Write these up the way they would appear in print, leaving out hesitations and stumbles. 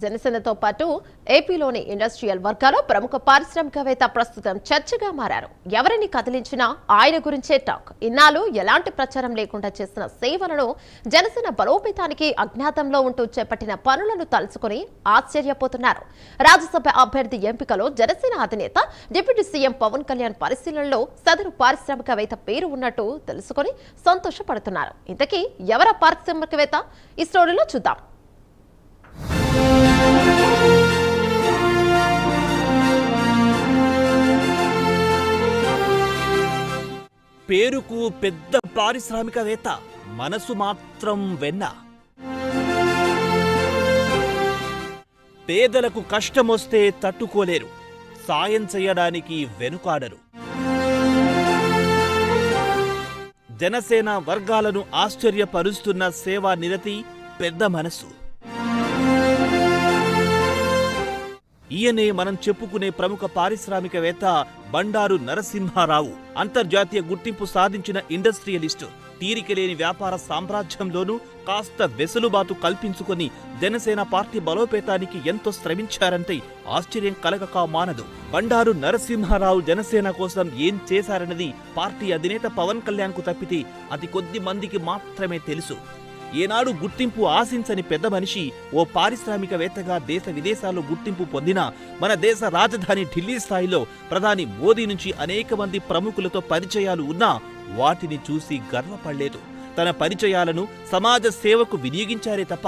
జనసేనతో పాటు ఏపీలోని ఇండస్ట్రియల్ వర్గాల్లో ప్రముఖ పారిశ్రామికవేత్త ప్రస్తుతం చర్చగా మారారు. ఎవరిని కదిలించినా ఆయన గురించే టాక్. ఇన్నాళ్ళు ఎలాంటి ప్రచారం లేకుండా చేసిన సేవలను, జనసేన బలోపేతానికి అజ్ఞాతంలో ఉంటూ చేపట్టిన పనులను తలుచుకుని ఆశ్చర్యపోతున్నారు. రాజ్యసభ అభ్యర్థి ఎంపికలో జనసేన అధినేత డిప్యూటీ సీఎం పవన్ కళ్యాణ్ పరిశీలనలో సదరు పారిశ్రామికవేత్త పేరు ఉన్నట్టు తెలుసుకుని సంతోషపడుతున్నారు. ఇంతకీ ఎవరా పారిశ్రామికవేత్త? ఈ స్టోరీలో చూద్దాం. పేరుకు పెద్ద పారిశ్రామికవేత్త, మనసు మాత్రం వెన్న. పేదలకు కష్టమొస్తే తట్టుకోలేరు, సాయం చేయడానికి వెనుకాడరు. జనసేన వర్గాలను ఆశ్చర్యపరుస్తున్న సేవా నిరతి, పెద్ద మనసు. ఈయనే మనం చెప్పుకునే ప్రముఖ పారిశ్రామికవేత్త బండారు నరసింహారావు. అంతర్జాతీయ గుర్తింపు సాధించిన ఇండస్ట్రియలిస్టు. తీరికలేని వ్యాపార సామ్రాజ్యంలోనూ కాస్త వెసులుబాటు కల్పించుకొని జనసేన పార్టీ బలోపేతానికి ఎంతో శ్రమించారంటే ఆశ్చర్యం కలగక మానదు. బండారు నరసింహారావు జనసేన కోసం ఏం చేశారన్నది పార్టీ అధినేత పవన్ కళ్యాణ్ కు తప్పితే అతి కొద్ది మందికి మాత్రమే తెలుసు. ఏనాడు గుర్తింపు ఆశించని పెద్ద మనిషి ఓ పారిశ్రామికవేత్తగా దేశ విదేశాల్లో గుర్తింపు పొందిన మన దేశ రాజధాని ఢిల్లీ స్థాయిలో ప్రధాని మోదీ నుంచి అనేక మంది ప్రముఖులతో పరిచయాలు ఉన్నా వాటిని చూసి గర్వపడలేదు. తన పరిచయాలను సమాజ సేవకు వినియోగించారే తప్ప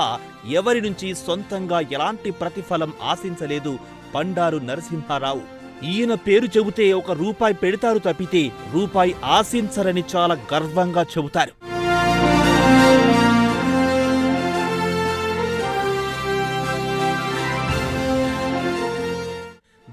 ఎవరి నుంచి సొంతంగా ఎలాంటి ప్రతిఫలం ఆశించలేదు బండారు నరసింహారావు. ఈయన పేరు చెబితే ₹1 పెడతారు తప్పితే రూపాయి ఆశించరని చాలా గర్వంగా చెబుతారు.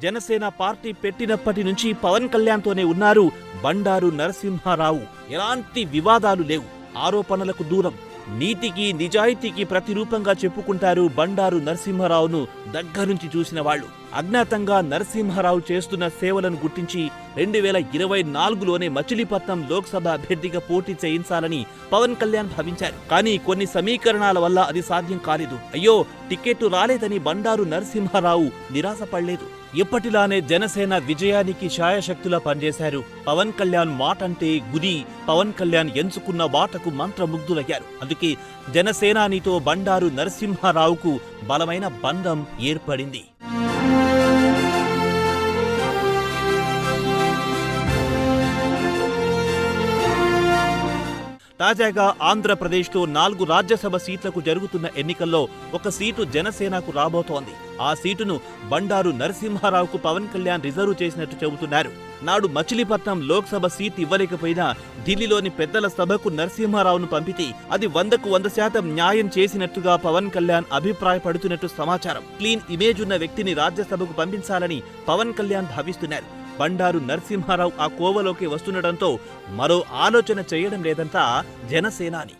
జనసేన పార్టీ పెట్టినప్పటి నుంచి పవన్ కళ్యాణ్తోనే ఉన్నారు బండారు నరసింహారావు. ఎలాంటి వివాదాలు లేవు, ఆరోపణలకు దూరం, నీతికి నిజాయితీకి ప్రతిరూపంగా చెప్పుకుంటారు బండారు నరసింహారావును దగ్గరుంచి చూసిన వాళ్ళు. అజ్ఞాతంగా నరసింహారావు చేస్తున్న సేవలను గుర్తించి 2024లోనే మచిలీపట్నం లోక్సభ అభ్యర్థిగా పోటీ చేయించాలని పవన్ కళ్యాణ్ భావించారు. కానీ కొన్ని సమీకరణాల వల్ల అది సాధ్యం కాలేదు. అయ్యో, టికెట్ రాలేదని బండారు నరసింహారావు నిరాశపడలేదు. ఎప్పటిలానే జనసేన విజయానికి ఛాయాశక్తులా పనిచేశారు. పవన్ కళ్యాణ్ మాటంటే గురి, పవన్ కళ్యాణ్ ఎంచుకున్న బాటకు మంత్రముగ్ధులయ్యారు. అందుకే జనసేనానితో బండారు నరసింహారావుకు బలమైన బంధం ఏర్పడింది. తాజాగా ఆంధ్రప్రదేశ్లో 4 రాజ్యసభ సీట్లకు జరుగుతున్న ఎన్నికల్లో ఒక సీటు జనసేనకు రాబోతోంది. ఆ సీటును బండారు నరసింహారావుకు పవన్ కళ్యాణ్ రిజర్వ్ చేసినట్టు చెబుతున్నారు. నాడు మచిలీపట్నం లోక్సభ సీట్ ఇవ్వలేకపోయినా ఢిల్లీలోని పెద్దల సభకు నరసింహారావును పంపితే అది 100కు 100% న్యాయం చేసినట్టుగా పవన్ కళ్యాణ్ అభిప్రాయపడుతున్నట్టు సమాచారం. క్లీన్ ఇమేజ్ ఉన్న వ్యక్తిని రాజ్యసభకు పంపించాలని పవన్ కళ్యాణ్ భావిస్తున్నారు. బండారు నరసింహారావు ఆ కోవలోకి వస్తుండటంతో మరో ఆలోచన చేయడం లేదంట జనసేనాని.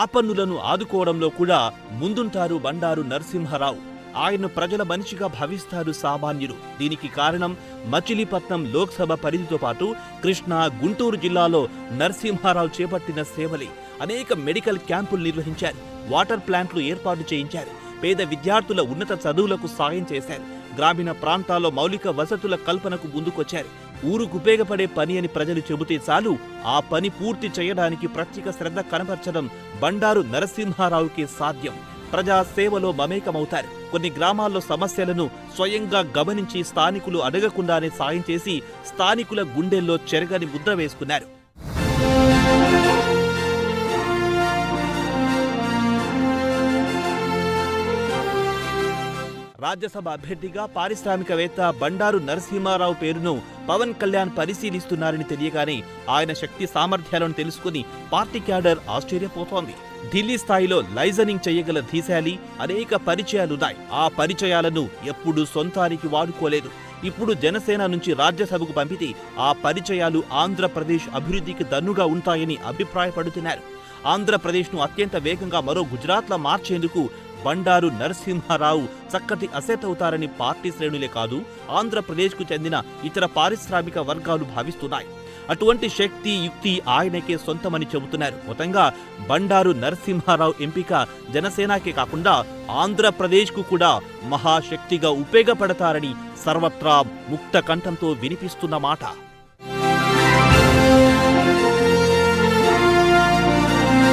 ఆపన్నులను ఆదుకోవడంలో కూడా ముందుంటారు బండారు నరసింహారావు. ఆయన ప్రజల మనిషిగా భావిస్తారు సామాన్యులు. దీనికి కారణం మచిలీపట్నం లోక్సభ పరిధితో పాటు కృష్ణా, గుంటూరు జిల్లాలో నరసింహారావు చేపట్టిన సేవలే. అనేక మెడికల్ క్యాంపులు నిర్వహించారు, వాటర్ ప్లాంట్లు ఏర్పాటు చేయించారు, పేద విద్యార్థుల ఉన్నత చదువులకు సాయం చేశారు, గ్రామీణ ప్రాంతాల్లో మౌలిక వసతుల కల్పనకు ముందుకొచ్చారు. ఊరుకు ఉపయోగపడే పని అని ప్రజలు చెబితే చాలు, ఆ పని పూర్తి చేయడానికి ప్రత్యేక శ్రద్ధ కనపరచడం బండారు నరసింహారావుకి సాధ్యం. ప్రజా సేవలో మమేకమవుతారు. కొన్ని గ్రామాల్లో సమస్యలను స్వయంగా గమనించి స్థానికులు అడగకుండానే సాయం చేసి స్థానికుల గుండెల్లో చెరగని ముద్ర వేసుకున్నారు. రాజ్యసభ అభ్యర్థిగా పారిశ్రామికవేత్త బండారు నరసింహారావు పేరును పవన్ కళ్యాణ్ పరిశీలిస్తున్నారని తెలియగానే ఆయన శక్తి సామర్థ్యాలను తెలుసుకుని పార్టీ క్యాడర్ ఆశ్చర్యపోతోంది. ఢిల్లీ స్థాయిలో లైజనింగ్ చేయగల ధీశాలి, అనేక పరిచయాలున్నాయి. ఆ పరిచయాలను ఎప్పుడూ సొంతానికి వాడుకోలేదు. ఇప్పుడు జనసేన నుంచి రాజ్యసభకు పంపితే ఆ పరిచయాలు ఆంధ్రప్రదేశ్ అభివృద్ధికి దన్నుగా ఉంటాయని అభిప్రాయపడుతున్నారు. ఆంధ్రప్రదేశ్ను అత్యంత వేగంగా మరో గుజరాత్లా మార్చేందుకు బండారు నరసింహారావు చక్కటి అసెట్ అవుతారని పార్టీ శ్రేణులే కాదు, ఆంధ్రప్రదేశ్కు చెందిన ఇతర పారిశ్రామిక వర్గాలు భావిస్తున్నాయి. అటువంటి శక్తి యుక్తి ఆయనకే సొంతమని చెబుతున్నారు. మొత్తంగా బండారు నరసింహారావు ఎంపిక జనసేనకే కాకుండా ఆంధ్రప్రదేశ్కు కూడా మహాశక్తిగా ఉపయోగపడతారని సర్వత్రా ముక్త కంఠంతో వినిపిస్తున్న మాట.